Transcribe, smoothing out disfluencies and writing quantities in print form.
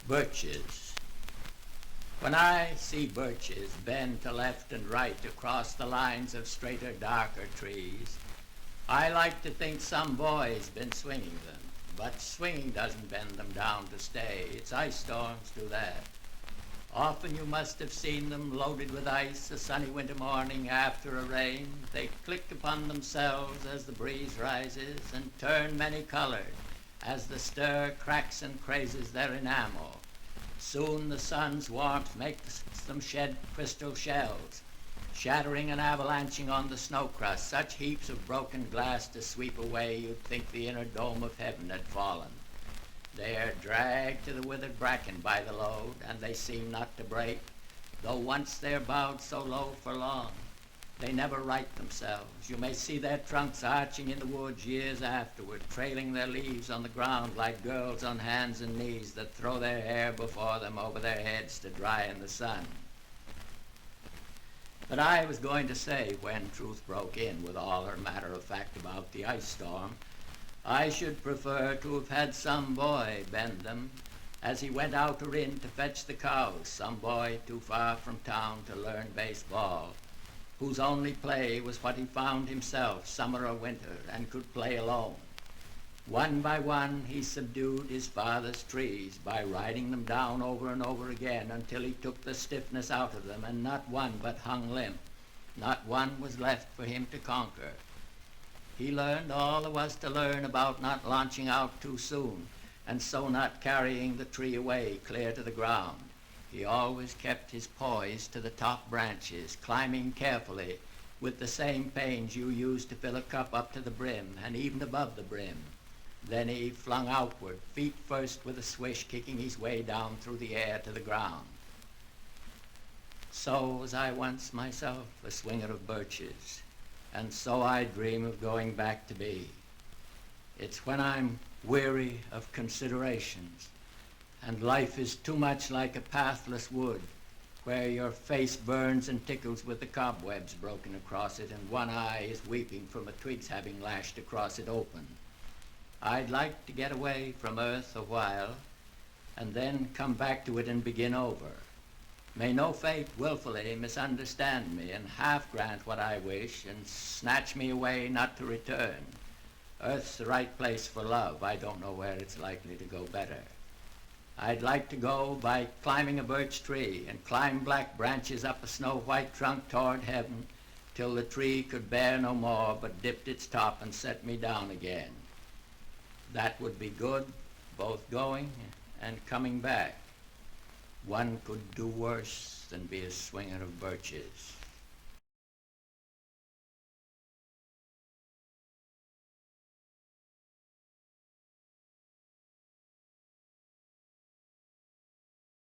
Birches. When I see birches bend to left and right across the lines of straighter, darker trees, I like to think some boy's been swinging them. But swinging doesn't bend them down to stay. It's ice storms do that. Often you must have seen them loaded with ice a sunny winter morning after a rain. They click upon themselves as the breeze rises and turn many-colored as the stir cracks and crazes their enamel. Soon the sun's warmth makes them shed crystal shells, shattering and avalanching on the snow crust, such heaps of broken glass to sweep away you'd think the inner dome of heaven had fallen. They are dragged to the withered bracken by the load, and they seem not to break, though once they're bowed so low for long. They never right themselves. You may see their trunks arching in the woods years afterward, trailing their leaves on the ground like girls on hands and knees that throw their hair before them over their heads to dry in the sun. But I was going to say, when truth broke in with all her matter of fact about the ice storm, I should prefer to have had some boy bend them as he went out or in to fetch the cows, some boy too far from town to learn baseball, whose only play was what he found himself, summer or winter, and could play alone. One by one he subdued his father's trees by riding them down over and over again until he took the stiffness out of them, and not one but hung limp. Not one was left for him to conquer. He learned all there was to learn about not launching out too soon, and so not carrying the tree away clear to the ground. He always kept his poise to the top branches, climbing carefully with the same pains you use to fill a cup up to the brim and even above the brim. Then he flung outward, feet first with a swish, kicking his way down through the air to the ground. So was I once myself a swinger of birches, and so I dream of going back to be. It's when I'm weary of considerations, and life is too much like a pathless wood, where your face burns and tickles with the cobwebs broken across it, and one eye is weeping from a twig's having lashed across it open. I'd like to get away from earth a while, and then come back to it and begin over. May no fate willfully misunderstand me and half grant what I wish and snatch me away not to return. Earth's the right place for love. I don't know where it's likely to go better. I'd like to go by climbing a birch tree and climb black branches up a snow-white trunk toward heaven till the tree could bear no more but dipped its top and set me down again. That would be good, both going and coming back. One could do worse than be a swinger of birches.